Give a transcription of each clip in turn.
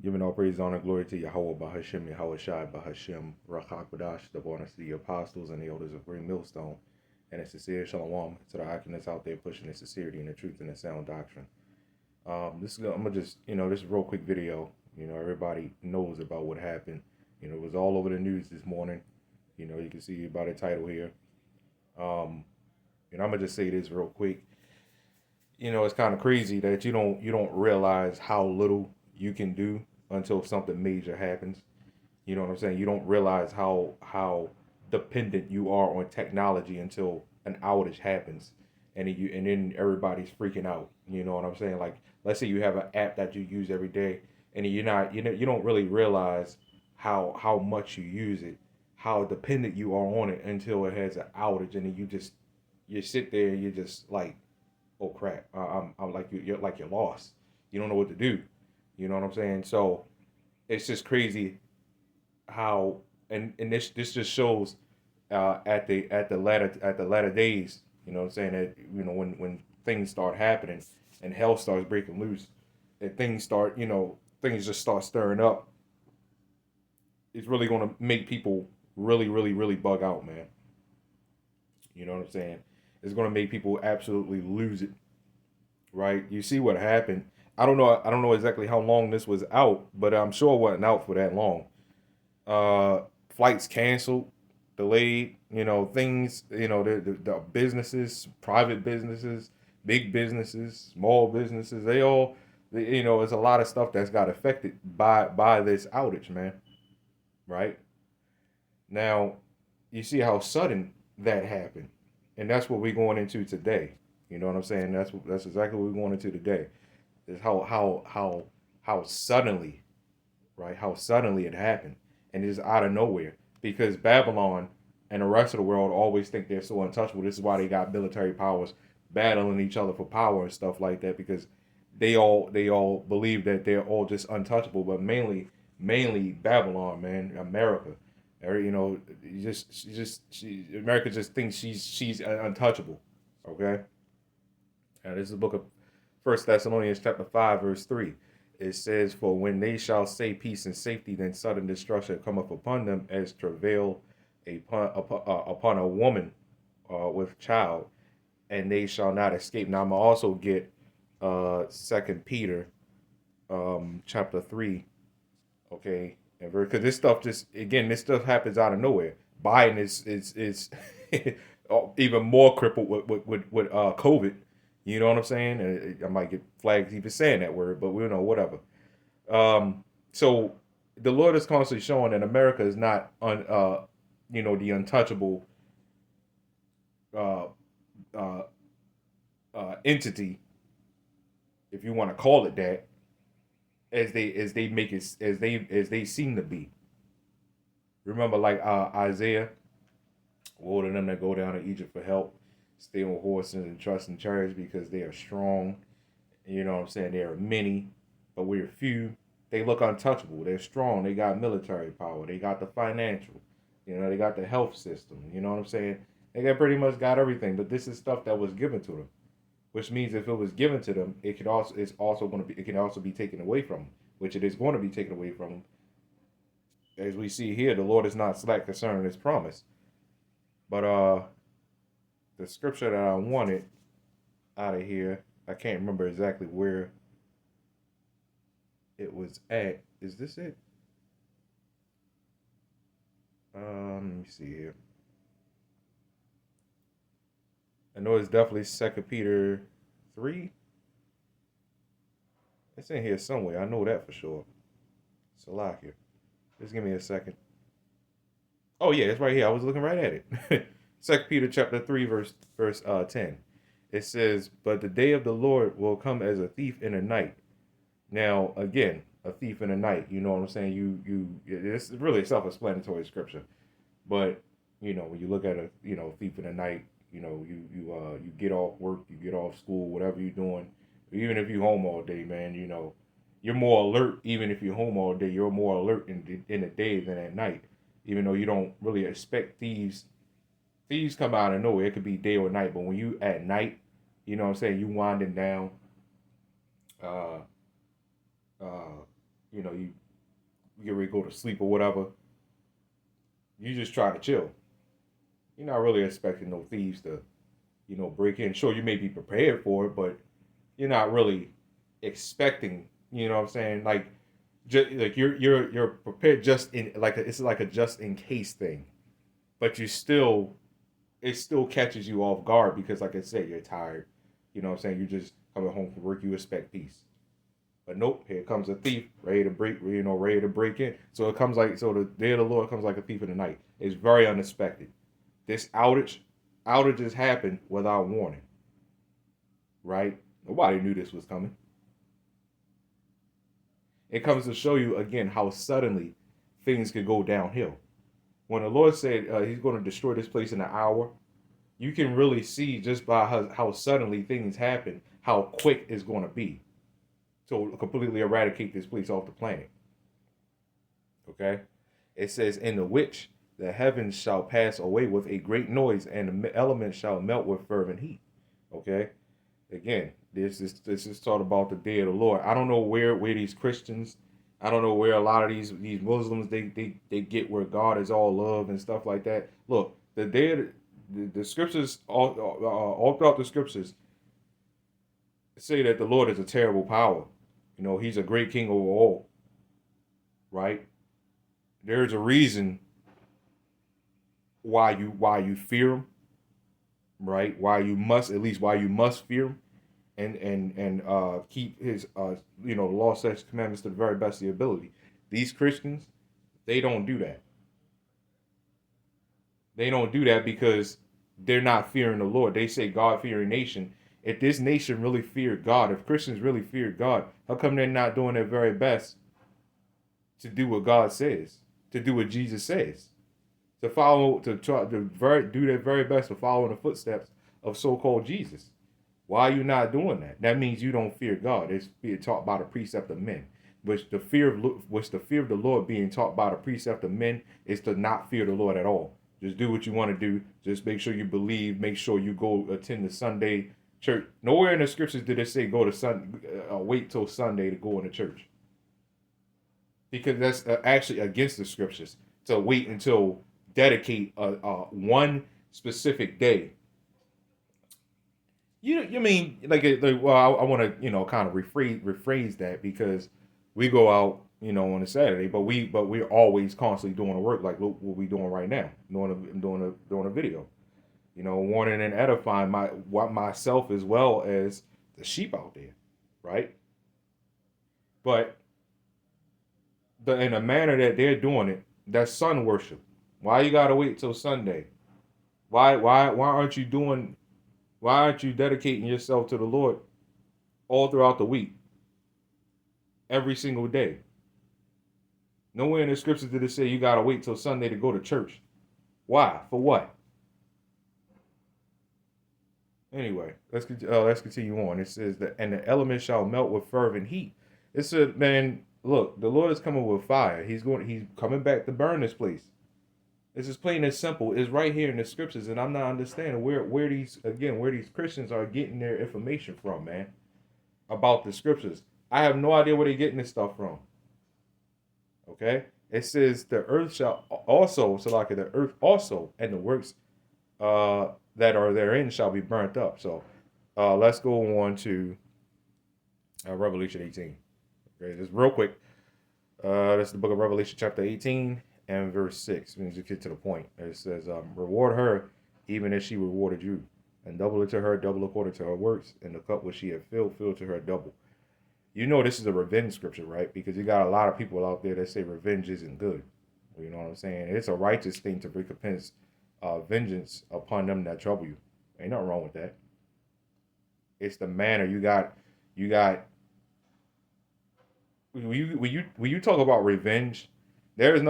Giving all praise, honor, glory to Yahawah, BAHASHAM, YAHAWASHI, BAHASHAM, Rakakbadash, the born of the apostles and the elders of Great Millstone, and a sincere shalom to the Akim out there pushing the sincerity and the truth and the sound doctrine. I'm gonna just, this is a real quick video. Everybody knows about what happened. It was all over the news this morning. You can see by the title here. I'm gonna just say this real quick. It's kind of crazy that you don't realize how little you can do until something major happens. You know what I'm saying? You don't realize how dependent you are on technology until an outage happens, and then everybody's freaking out. You know what I'm saying? Like, let's say you have an app that you use every day, and you don't really realize how much you use it, how dependent you are on it until it has an outage, and then you sit there and you're just like, oh crap, I'm like you're lost. You don't know what to do. You know what I'm saying? So it's just crazy how and this just shows at the latter days. You know what I'm saying, that when things start happening and hell starts breaking loose and things just start stirring up. It's really gonna make people really bug out, man. You know what I'm saying? It's gonna make people absolutely lose it, right? You see what happened. I don't know exactly how long this was out, but I'm sure it wasn't out for that long. Flights canceled, delayed, things, the businesses, private businesses, big businesses, small businesses, they all, there's a lot of stuff that's got affected by this outage, man, right? Now, you see how sudden that happened. And that's what we're going into today. You know what I'm saying? That's exactly what we're going into today. Is how suddenly, right? How suddenly it happened, and it's out of nowhere. Because Babylon and the rest of the world always think they're so untouchable. This is why they got military powers battling each other for power and stuff like that. Because they all believe that they're all just untouchable, but mainly Babylon, man, America. America just thinks she's untouchable. Okay, this is the book of First Thessalonians chapter 5 verse 3. It says, "For when they shall say peace and safety, then sudden destruction cometh upon them as travail upon a woman with child, and they shall not escape." Now I'm gonna also get Second Peter chapter 3, okay, and because this stuff happens out of nowhere. Biden is even more crippled with COVID. You know what I'm saying? And I might get flagged even saying that word, but we know whatever. So the Lord is constantly showing that America is not the untouchable uh, uh, entity, if you want to call it that, as they make it as they seem to be. Remember, like Isaiah, woe to them that go down to Egypt for help, stay on horses and trust in chariots because they are strong. You know what I'm saying? There are many, but we're few. They look untouchable. They're strong. They got military power. They got the financial. They got the health system. You know what I'm saying? They got pretty much got everything. But this is stuff that was given to them, which means if it was given to them, it can also be taken away from them, which it is going to be taken away from them. As we see here, the Lord is not slack concerning His promise. But the scripture that I wanted out of here, I can't remember exactly where it was at. Is this it? Let me see here. I know it's definitely Second Peter 3. It's in here somewhere. I know that for sure. Salakia. Just give me a second. Oh yeah, it's right here. I was looking right at it. Second Peter chapter 3, verse 10. It says, "But the day of the Lord will come as a thief in the night." Now, again, a thief in the night. You know what I'm saying? It's really a self-explanatory scripture. But when you look at a thief in the night, you get off work, you get off school, whatever you're doing, even if you're home all day, man, you're more alert. Even if you're home all day, you're more alert in the day than at night. Even though you don't really expect thieves come out of nowhere. It could be day or night, but when you at night, you know what I'm saying, you winding down, uh, uh, you get ready to go to sleep or whatever. You just try to chill. You're not really expecting no thieves to, break in. Sure, you may be prepared for it, but you're not really expecting. You know what I'm saying? Like, like you're prepared just in like it's like a just in case thing, but it still catches you off guard because, like I said, you're tired. You know what I'm saying? You're just coming home from work. You expect peace. But nope, here comes a thief, ready to break in. So the day of the Lord comes like a thief in the night. It's very unexpected. This outages happen without warning, right? Nobody knew this was coming. It comes to show you again how suddenly things could go downhill. When the Lord said He's going to destroy this place in an hour, you can really see just by how suddenly things happen, how quick it's going to be to completely eradicate this place off the planet. Okay? It says, in the which the heavens shall pass away with a great noise, and the elements shall melt with fervent heat. Okay? Again, this is taught about the day of the Lord. I don't know where these Christians, I don't know where a lot of these Muslims they get where God is all love and stuff like that. Look, the day of the scriptures all throughout the scriptures say that the Lord is a terrible power. He's a great king over all. Right? There's a reason why you fear him, right? Why you must fear him and keep his the law, statutes, commandments to the very best of your ability. These Christians, they don't do that. They don't do that because they're not fearing the Lord. They say God-fearing nation. If this nation really feared God, if Christians really feared God, how come they're not doing their very best to do what God says, to do what Jesus says, to follow, to try to do their very best to follow in the footsteps of so-called Jesus? Why are you not doing that? That means you don't fear God. It's being taught by the precept of men. Which the fear of the Lord being taught by the precept of men is to not fear the Lord at all. Just do what you want to do. Just make sure you believe. Make sure you go attend the Sunday church. Nowhere in the scriptures did it say wait till Sunday to go into church. Because that's actually against the scriptures to wait until dedicate one specific day. You mean like well, I want to kind of rephrase that because we go out on a Saturday, but we're always constantly doing the work like what we doing right now, doing a video, warning and edifying myself as well as the sheep out there, right? But in a manner that they're doing it, that's sun worship. Why you gotta wait till Sunday? Why aren't you doing? Why aren't you dedicating yourself to the Lord all throughout the week, every single day? Nowhere in the scriptures did it say you gotta wait till Sunday to go to church. Why? For what? Anyway, let's continue on. It says that, and the elements shall melt with fervent heat. It said, man, look, the Lord is coming with fire. He's coming back to burn this place. It's as plain as simple. It's right here in the scriptures, and I'm not understanding where these Christians are getting their information from, man, about the scriptures. I have no idea where they're getting this stuff from. Okay? It says the earth shall also, so like the earth also, and the works that are therein shall be burnt up. So let's go on to Revelation 18. Okay, just real quick. That's the book of Revelation chapter 18 and verse 6. We need to get to the point. It says, reward her even as she rewarded you, and double it to her, double according to her works, and the cup which she had filled to her double. This is a revenge scripture, right? Because you got a lot of people out there that say revenge isn't good. You know what I'm saying? It's a righteous thing to recompense vengeance upon them that trouble you. Ain't nothing wrong with that. It's the manner you got. When you talk about revenge, there's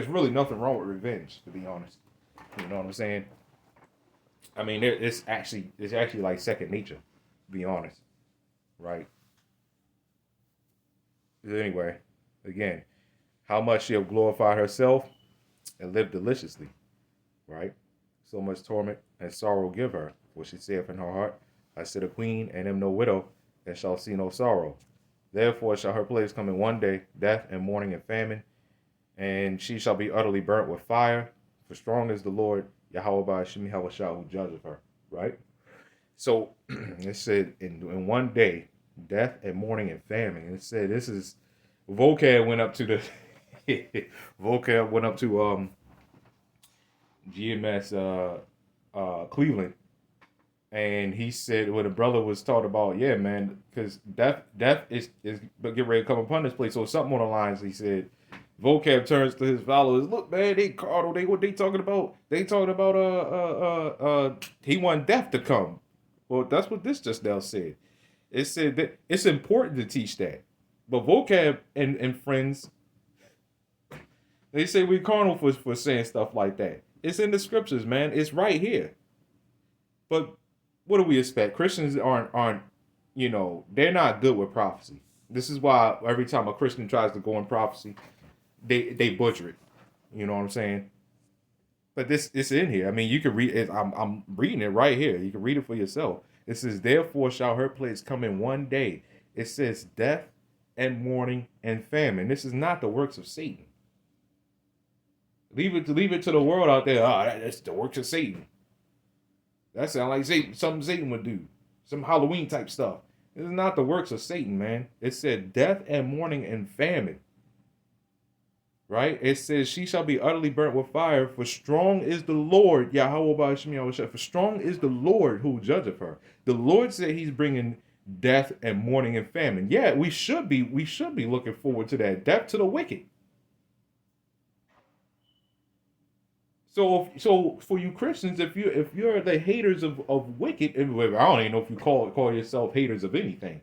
really nothing wrong with revenge, to be honest. You know what I'm saying? I mean, it's actually like second nature, to be honest, right? Anyway, again, how much she have glorified herself and lived deliciously, right? So much torment and sorrow give her, for she saith in her heart, I sit a queen and am no widow, and shall see no sorrow. Therefore shall her plagues come in one day, death and mourning and famine, and she shall be utterly burnt with fire. For strong is the Lord, Yahawah BAHASHAM YAHAWASHI, who judgeth her. Right? So it said in one day, death and mourning and famine. And it said this is vocab went up to the vocab went up to GMS Cleveland, and he said when the brother was talking about, yeah, man, because death is get ready to come upon this place. So something on the lines, he said, vocab turns to his followers, look, man, they Cardo, they what they talking about? They talking about he want death to come. Well, that's what this just now said. It said that it's important to teach that. But vocab and friends, they say we carnal for saying stuff like that. It's in the scriptures, man. It's right here. But what do we expect? Christians aren't they're not good with prophecy. This is why every time a Christian tries to go in prophecy, they butcher it. You know what I'm saying? But this it's in here. I mean, you can read it. I'm reading it right here. You can read it for yourself. It says, "Therefore shall her plagues come in one day." It says, "Death and mourning and famine." This is not the works of Satan. Leave it to the world out there. That's the works of Satan. That sounds like Satan, something Satan would do. Some Halloween type stuff. This is not the works of Satan, man. It said death and mourning and famine. Right? It says, she shall be utterly burnt with fire, for strong is the Lord, Yahawah BAHASHAM YAHAWASHI, for strong is the Lord who judgeth her. The Lord said he's bringing death and mourning and famine. Yeah, we should be looking forward to that. Death to the wicked. So for you Christians, if you're the haters of wicked, and I don't even know if you call yourself haters of anything.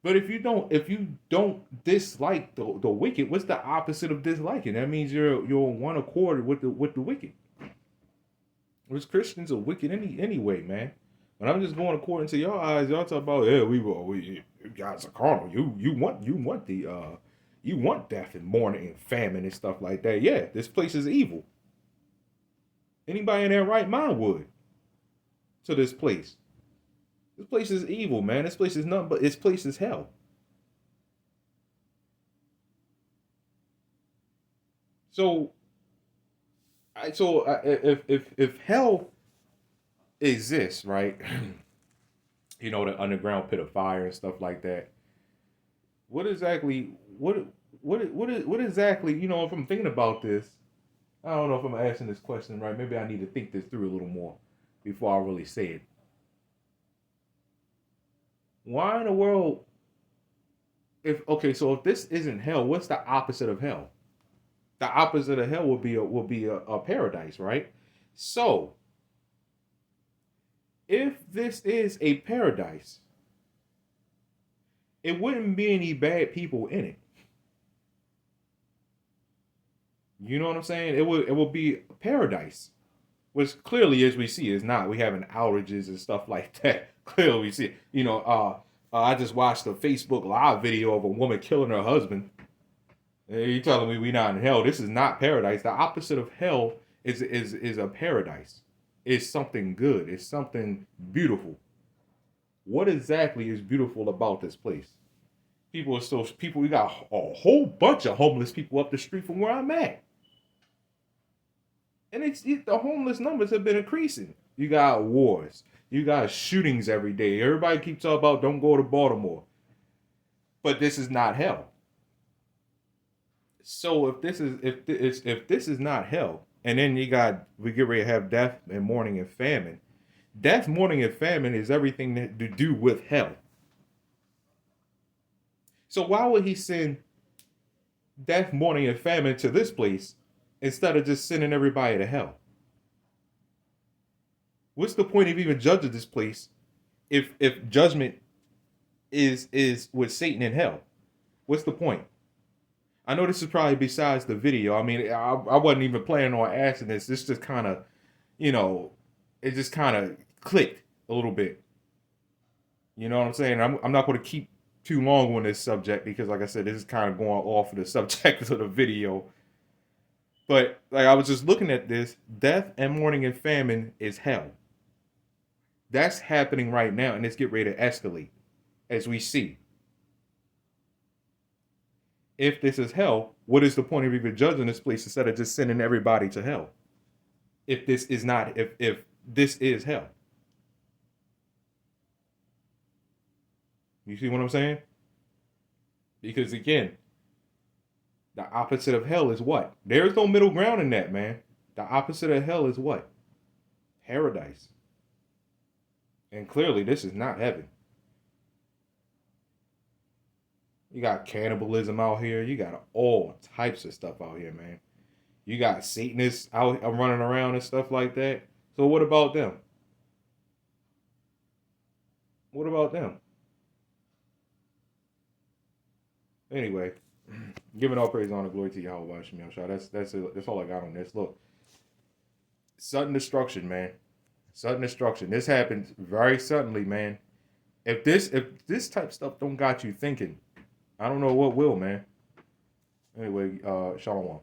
But if you don't dislike the wicked, what's the opposite of disliking? That means you're on one accord with the wicked. Because Christians are wicked anyway, man. But I'm just going according to your eyes. Y'all talk about, yeah, we you guys are carnal. You want death and mourning and famine and stuff like that. Yeah, this place is evil. Anybody in their right mind would to this place. This place is evil, man. This place is nothing but this place is hell. So if hell exists, right? The underground pit of fire and stuff like that. What exactly? What exactly? If I'm thinking about this, I don't know if I'm asking this question right. Maybe I need to think this through a little more before I really say it. Why in the world? So if this isn't hell, what's the opposite of hell? The opposite of hell would be a paradise, right? So if this is a paradise, it wouldn't be any bad people in it. You know what I'm saying? It would be a paradise, which clearly, as we see, is not. We having outages and stuff like that. Clearly, we see. I just watched a Facebook Live video of a woman killing her husband. You telling me we not in hell? This is not paradise. The opposite of hell is a paradise. It's something good. It's something beautiful. What exactly is beautiful about this place? We got a whole bunch of homeless people up the street from where I'm at. And the homeless numbers have been increasing. You got wars. You got shootings every day. Everybody keeps talking about don't go to Baltimore. But this is not hell. So if this is not hell, and then we get ready to have death and mourning and famine. Death, mourning, and famine is everything to do with hell. So why would he send death, mourning, and famine to this place instead of just sending everybody to hell? What's the point of even judging this place if judgment is with Satan in hell? What's the point? I know this is probably besides the video. I mean, I wasn't even planning on asking this. This just kind of, it just kind of clicked a little bit. You know what I'm saying? I'm not going to keep too long on this subject because, like I said, this is kind of going off of the subject of the video. But like I was just looking at this, death and mourning and famine is hell. That's happening right now, and it's getting ready to escalate, as we see. If this is hell, what is the point of even judging this place instead of just sending everybody to hell? If this is not, if this is hell. You see what I'm saying? Because again, the opposite of hell is what? There's no middle ground in that, man. The opposite of hell is what? Paradise. And clearly, this is not heaven. You got cannibalism out here. You got all types of stuff out here, man. You got Satanists out running around and stuff like that. So what about them? What about them? Anyway, giving all praise, honor, glory to YAHAWASHI. That's all I got on this. Look, sudden destruction, man. Sudden destruction. This happens very suddenly, man. If this type of stuff don't got you thinking, I don't know what will, man. Anyway, shalom.